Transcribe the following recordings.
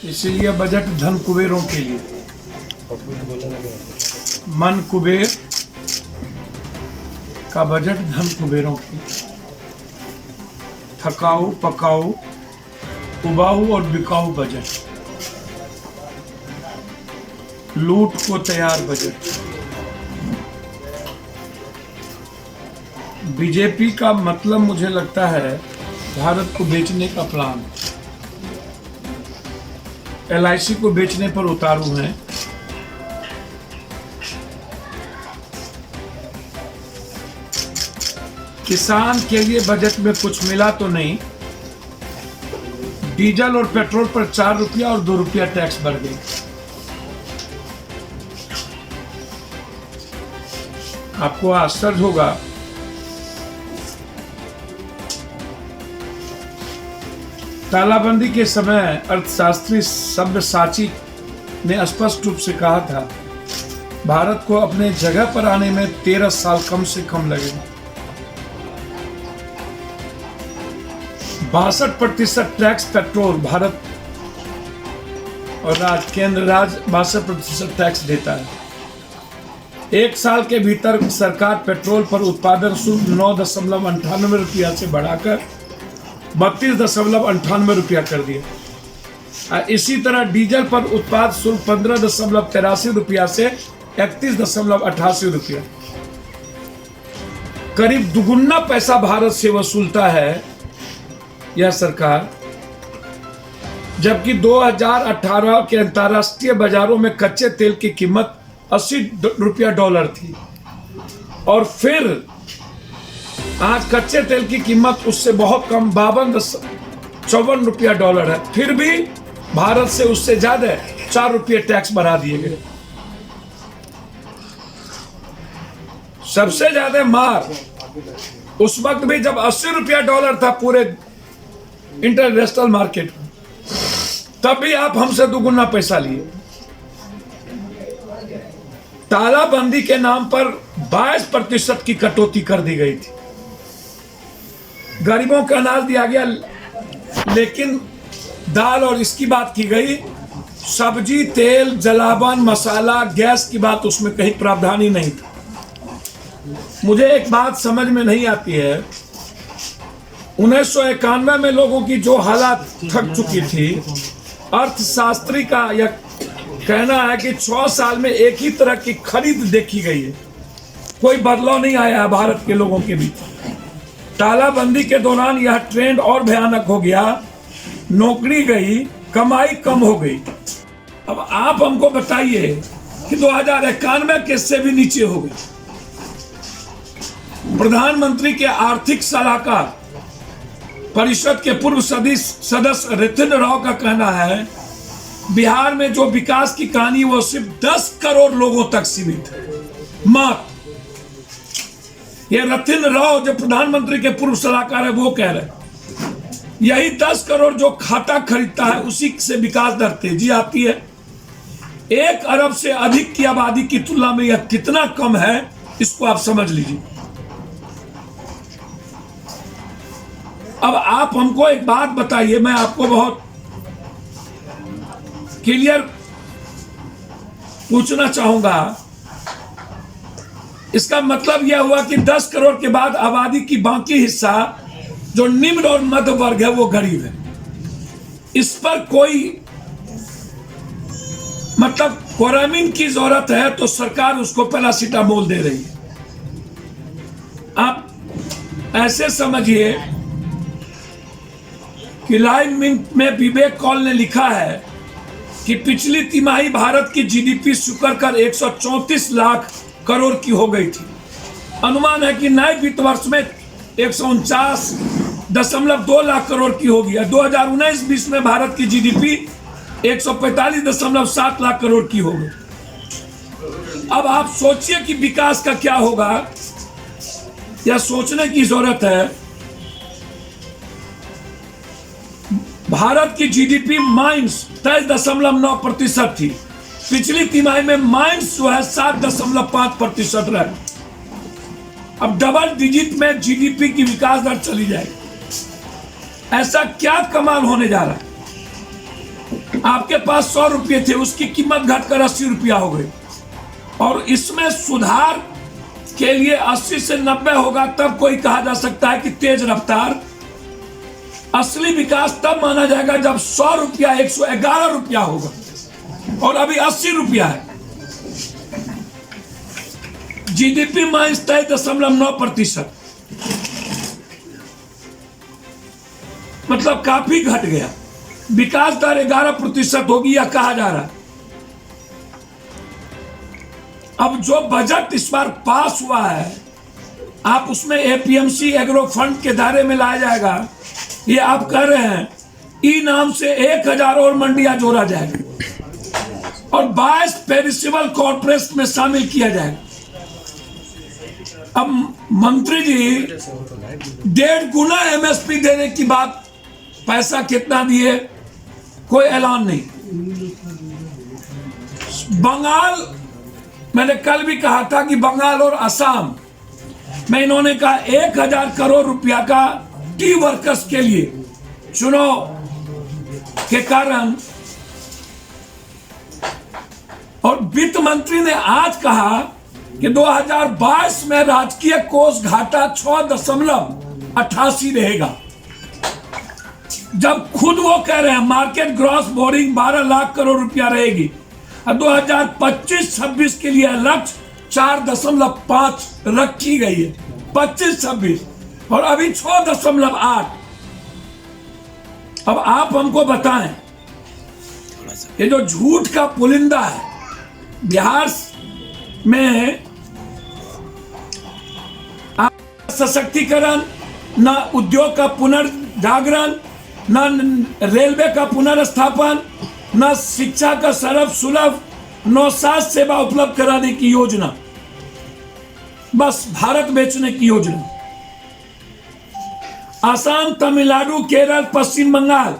इसीलिए बजट धन कुबेरों के लिए, मन कुबेर का बजट धन कुबेरों के लिए, थकाऊ पकाऊ उबाऊ और बिकाऊ बजट, लूट को तैयार बजट। बीजेपी का मतलब मुझे लगता है भारत को बेचने का प्लान। LIC को बेचने पर उतारू हैं। किसान के लिए बजट में कुछ मिला तो नहीं। डीजल और पेट्रोल पर 4 रुपया और 2 रुपया टैक्स बढ़ गई। आपको आश्चर्य होगा, तालाबंदी के समय अर्थशास्त्री सब्यसाची ने स्पष्ट रूप से कहा था, भारत को अपने जगह पर आने में 13 साल कम से कम लगेगा। 62% टैक्स पेट्रोल भारत और केंद्र राज्य 62% टैक्स देता है। एक साल के भीतर सरकार पेट्रोल पर उत्पादन शुल्क 9.98 रुपया से बढ़ाकर 32.98 रुपया कर दिया। इसी तरह डीजल पर उत्पाद शुल्क 15.83 रुपया से 31.88 रुपया, करीब दुगुना पैसा भारत से वसूलता है यह सरकार। जबकि 2018 के अंतर्राष्ट्रीय बाजारों में कच्चे तेल की कीमत 80 रुपया डॉलर थी और फिर आज कच्चे तेल की कीमत उससे बहुत कम 52.54 रुपया डॉलर है। फिर भी भारत से उससे ज्यादा 4 रुपये टैक्स बढ़ा दिए गए। सबसे ज्यादा मार उस वक्त भी जब 80 रुपया डॉलर था पूरे इंटरनेशनल मार्केट में, तब भी आप हमसे दुगुना पैसा लिए। तालाबंदी के नाम पर 22% की कटौती कर दी गई थी। गरीबों का अनाज दिया गया, लेकिन दाल और इसकी बात की गई, सब्जी तेल जलावन मसाला गैस की बात उसमें कहीं प्रावधान ही नहीं था। मुझे एक बात समझ में नहीं आती है, 1991 में लोगों की जो हालत थक चुकी थी, अर्थशास्त्री का यह कहना है कि 6 साल में एक ही तरह की खरीद देखी गई है, कोई बदलाव नहीं आया है भारत के लोगों के बीच। तालाबंदी के दौरान यह ट्रेंड और भयानक हो गया, नौकरी गई, कमाई कम हो गई। अब आप हमको बताइए कि 2091 किससे भी नीचे हो गई। प्रधानमंत्री के आर्थिक सलाहकार परिषद के पूर्व सदस्य रतिन राव का कहना है, बिहार में जो विकास की कहानी वो सिर्फ 10 करोड़ लोगों तक सीमित है। मात्र ये रतिन राव जो प्रधानमंत्री के पूर्व सलाहकार है वो कह रहे, यही 10 करोड़ जो खाता खरीदता है उसी से विकास दर तेजी आती है। 1 अरब से अधिक की आबादी की तुलना में यह कितना कम है, इसको आप समझ लीजिए। अब आप हमको एक बात बताइए, मैं आपको बहुत क्लियर पूछना चाहूंगा। इसका मतलब यह हुआ कि 10 करोड़ के बाद आबादी की बाकी हिस्सा जो निम्न और मध्य वर्ग है वो गरीब है। इस पर कोई मतलब क्वारंटाइन की जरूरत है तो सरकार उसको पैरासीटामोल दे रही है। आप ऐसे समझिए कि लाइव मिंट में विवेक कौल ने लिखा है कि पिछली तिमाही भारत की जीडीपी सुकर कर 134 लाख करोड़ की हो गई थी। अनुमान है कि नए वित्त वर्ष में 149.2 लाख करोड़ की होगी। 2019-20 में भारत की जीडीपी 145.7 लाख करोड़ की होगी। अब आप सोचिए कि विकास का क्या होगा, यह सोचने की जरूरत है। भारत की जीडीपी माइनस 23.9% थी, पिछली तिमाही में माइनस जो है 7.5% रहा। अब डबल डिजिट में जीडीपी की विकास दर चली जाएगी। ऐसा क्या कमाल होने जा रहा है। आपके पास 100 रुपये थे, उसकी कीमत घटकर 80 रुपया हो गई। और इसमें सुधार के लिए 80 से 90 होगा, तब कोई कहा जा सकता है कि तेज रफ्तार। असली विकास तब माना जाएगा जब 100 रुपया 111 रुपया होगा, और अभी 80 रुपया है। जीडीपी माइनस 23.9%, मतलब काफी घट गया। विकास दर 11% होगी, यह कहा जा रहा है। अब जो बजट इस बार पास हुआ है, आप उसमें एपीएमसी एग्रो फंड के दायरे में लाया जाएगा। ये आप कह रहे हैं ई नाम से 1000 और मंडियां जोड़ा जाएगा और 22 पेरिसेबल कॉर्पोरेट्स में शामिल किया जाएगा। अब मंत्री जी 1.5 गुना एमएसपी देने की बात, पैसा कितना दिए कोई ऐलान नहीं। बंगाल, मैंने कल भी कहा था कि बंगाल और असम में इन्होंने कहा 1000 करोड़ रुपया का टी वर्कर्स के लिए चुनाव के कारण, और वित्त मंत्री ने आज कहा कि 2022 में राजकीय कोष घाटा 6.88 रहेगा, जब खुद वो कह रहे हैं market gross boring 12 lakh crore रुपया रहेगी। और 2025-26 के लिए लक्ष्य 4.5 रखी गई है, 25-26, और अभी 6.8। अब आप हमको बताएं, ये जो झूठ का पुलिंदा है, बिहार में सशक्तिकरण, न उद्योग का पुनर्जागरण, न रेलवे का पुनर्स्थापन, न शिक्षा का सरल सुलभ, न स्वास्थ्य सेवा उपलब्ध कराने की योजना, बस भारत बेचने की योजना। आसाम, तमिलनाडु, केरल, पश्चिम बंगाल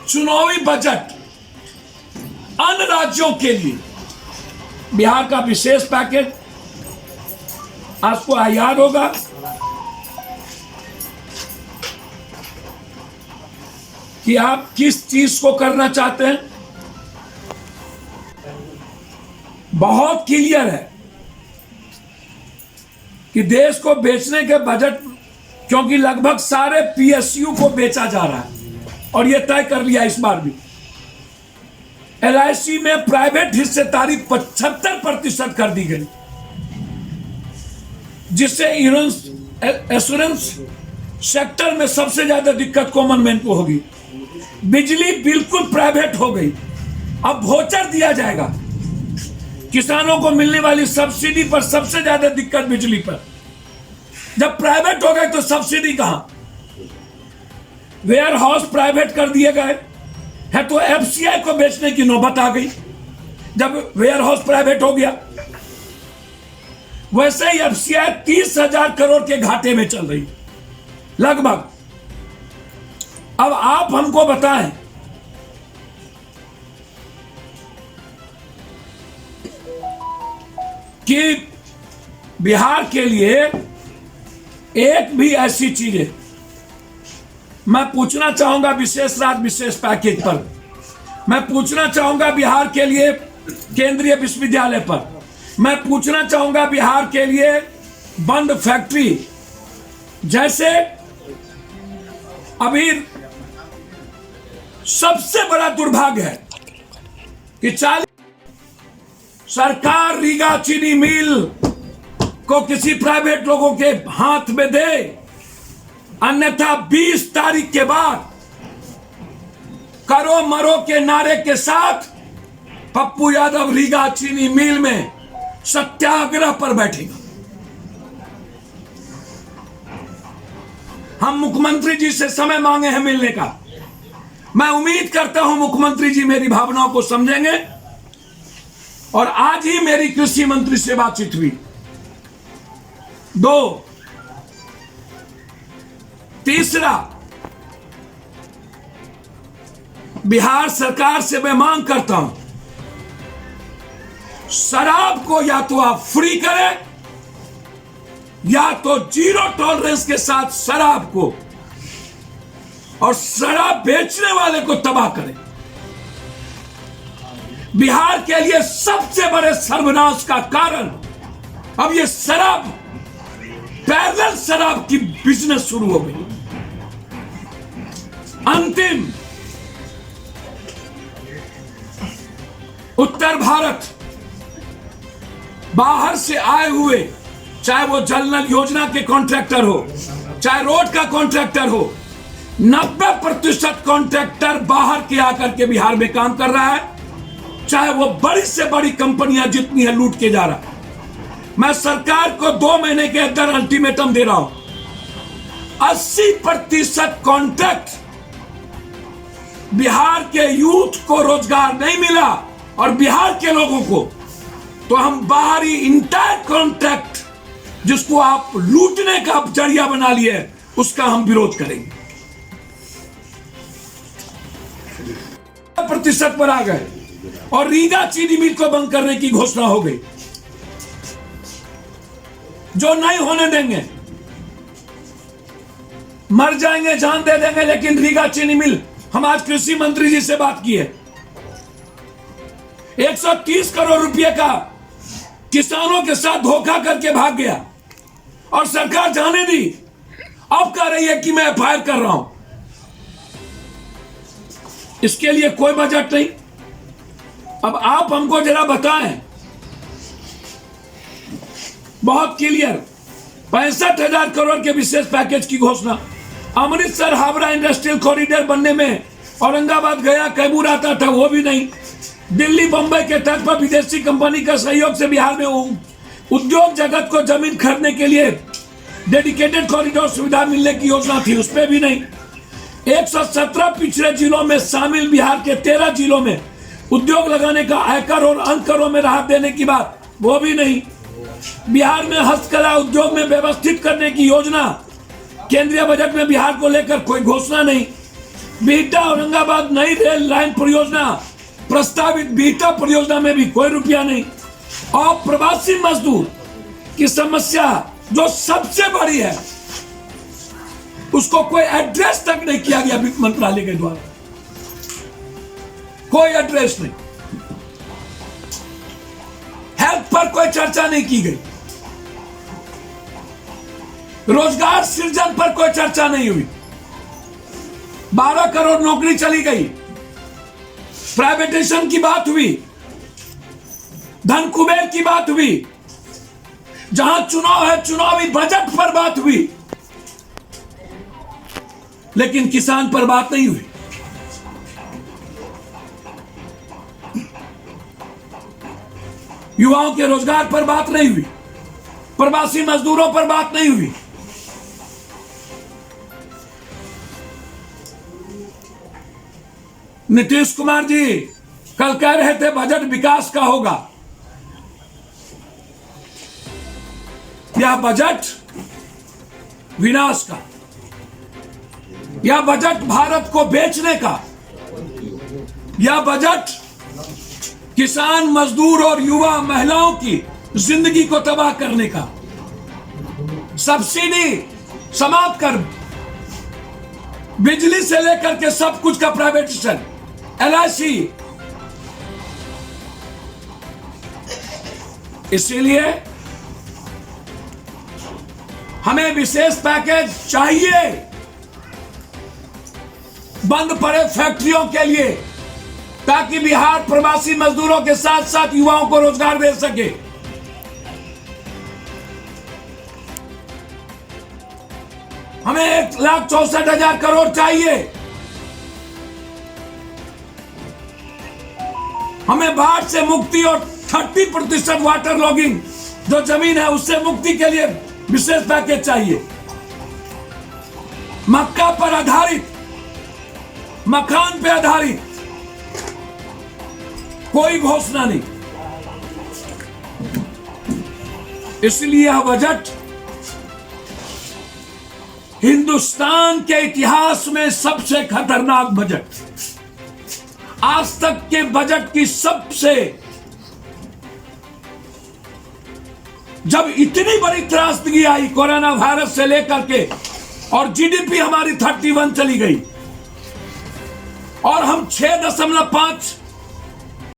चुनावी बजट अन्य राज्यों के लिए। बिहार का विशेष पैकेज आपको याद होगा, कि आप किस चीज को करना चाहते हैं। बहुत क्लियर है कि देश को बेचने के बजट, क्योंकि लगभग सारे पीएसयू को बेचा जा रहा है और यह तय कर लिया इस बार भी। एलआईसी में प्राइवेट हिस्सेदारी 75% कर दी गई, जिससे एश्योरेंस सेक्टर में सबसे ज्यादा दिक्कत कॉमन मैन को होगी। बिजली बिल्कुल प्राइवेट हो गई, अब वोचर दिया जाएगा। किसानों को मिलने वाली सब्सिडी पर सबसे ज्यादा दिक्कत बिजली पर। जब प्राइवेट हो गए तो सब्सिडी कहां? वेयर हाउस प्राइवेट कर दिए गए है, तो एफसीआई को बेचने की नौबत आ गई जब वेयर हाउस प्राइवेट हो गया। वैसे ही एफसीआई 30,000 करोड़ के घाटे में चल रही लगभग। अब आप हमको बताएं, कि बिहार के लिए एक भी ऐसी चीजें, मैं पूछना चाहूंगा विशेष राज्य विशेष पैकेज पर, मैं पूछना चाहूंगा बिहार के लिए केंद्रीय विश्वविद्यालय पर, मैं पूछना चाहूंगा बिहार के लिए बंद फैक्ट्री, जैसे अभी सबसे बड़ा दुर्भाग्य है कि 40 सरकार रीगा चीनी मिल को किसी प्राइवेट लोगों के हाथ में दे, अन्यथा 20 तारीख के बाद करो मरो के नारे के साथ पप्पू यादव रीगा चीनी मिल में सत्याग्रह पर बैठेगा। हम मुख्यमंत्री जी से समय मांगे हैं मिलने का। मैं उम्मीद करता हूं मुख्यमंत्री जी मेरी भावनाओं को समझेंगे, और आज ही मेरी कृषि मंत्री से बातचीत हुई। 2, तीसरा, बिहार सरकार से मैं मांग करता हूं, शराब को या तो आप फ्री करें या तो 0 टॉलरेंस के साथ शराब को, और शराब बेचने वाले को तबाह करे। बिहार के लिए सबसे बड़े सर्वनाश का कारण अब ये शराब, पैरेलल शराब की बिजनेस शुरू हो गई। अंतिम, उत्तर भारत बाहर से आए हुए, चाहे वो जल नल योजना के कॉन्ट्रैक्टर हो, चाहे रोड का कॉन्ट्रैक्टर हो, 90% कॉन्ट्रैक्टर बाहर के आकर के बिहार में काम कर रहा है। चाहे वो बड़ी से बड़ी कंपनियां जितनी है लूट के जा रहा है। मैं सरकार को 2 महीने के अंदर अल्टीमेटम दे रहा हूं। 80% कॉन्ट्रैक्ट बिहार के यूथ को रोजगार नहीं मिला और बिहार के लोगों को, तो हम बाहरी इंटायर कॉन्ट्रैक्ट जिसको आप लूटने का जरिया बना लिए, उसका हम विरोध करेंगे। प्रतिशत पर आ गए और रीगा चीनी मिल को बंद करने की घोषणा हो गई, जो नहीं होने देंगे। मर जाएंगे, जान दे देंगे, लेकिन रीगा चीनी मिल, हम आज कृषि मंत्री जी से बात की है, 130 करोड़ रुपए का किसानों के साथ धोखा करके भाग गया और सरकार जाने दी। अब कह रही है कि मैं एफआईआर कर रहा हूं। इसके लिए कोई बजट नहीं। अब आप हमको जरा बताएं, बहुत क्लियर, 65,000 करोड़ के विशेष पैकेज की घोषणा। अमृतसर हावड़ा इंडस्ट्रियल कॉरिडोर बनने में औरंगाबाद गया कैमूर आता था, वो भी नहीं। दिल्ली बंबई के तट पर विदेशी कंपनी का सहयोग से बिहार में उद्योग जगत को जमीन खरीदने के लिए डेडिकेटेड कॉरिडोर सुविधा मिलने की योजना थी, उस पर भी नहीं। 117 पिछड़े जिलों में शामिल बिहार के 13 जिलों में उद्योग लगाने का आयकर और अंकरों में राहत देने की बात, वो भी नहीं। बिहार में हस्तकला उद्योग में व्यवस्थित करने की योजना, केंद्रीय बजट में बिहार को लेकर कोई घोषणा नहीं। बिहटा औरंगाबाद नई रेल लाइन परियोजना प्रस्तावित, बिहटा परियोजना में भी कोई रुपया नहीं। और प्रवासी मजदूर की समस्या जो सबसे बड़ी है, उसको कोई एड्रेस तक नहीं किया गया वित्त मंत्रालय के द्वारा, कोई एड्रेस नहीं। हेल्थ पर कोई चर्चा नहीं की गई, रोजगार सृजन पर कोई चर्चा नहीं हुई। 12 करोड़ नौकरी चली गई, प्राइवेटाइजेशन की बात हुई, धन कुबेर की बात हुई, जहां चुनाव है चुनावी बजट पर बात हुई, लेकिन किसान पर बात नहीं हुई। युवाओं के रोजगार पर बात नहीं हुई, प्रवासी मजदूरों पर बात नहीं हुई। नीतीश कुमार जी कल कह रहे थे बजट विकास का होगा। यह बजट विनाश का, यह बजट भारत को बेचने का, यह बजट किसान, मजदूर और युवा महिलाओं की जिंदगी को तबाह करने का। सब्सिडी समाप्त कर, बिजली से लेकर के सब कुछ का प्राइवेटाइजेशन, एलआईसी। इसीलिए हमें विशेष पैकेज चाहिए बंद पड़े फैक्ट्रियों के लिए, ताकि बिहार प्रवासी मजदूरों के साथ साथ युवाओं को रोजगार दे सके। हमें 1,64,000 करोड़ चाहिए। हमें बाढ़ से मुक्ति और 30% वाटर लॉगिंग जो जमीन है उससे मुक्ति के लिए विशेष पैकेज चाहिए। मक्का पर आधारित, मखान पे आधारित कोई घोषणा नहीं। इसलिए यह बजट हिंदुस्तान के इतिहास में सबसे खतरनाक बजट, आज तक के बजट की सबसे, जब इतनी बड़ी त्रासदी आई कोरोना वायरस से लेकर के और जीडीपी हमारी 31 चली गई, और हम 6.5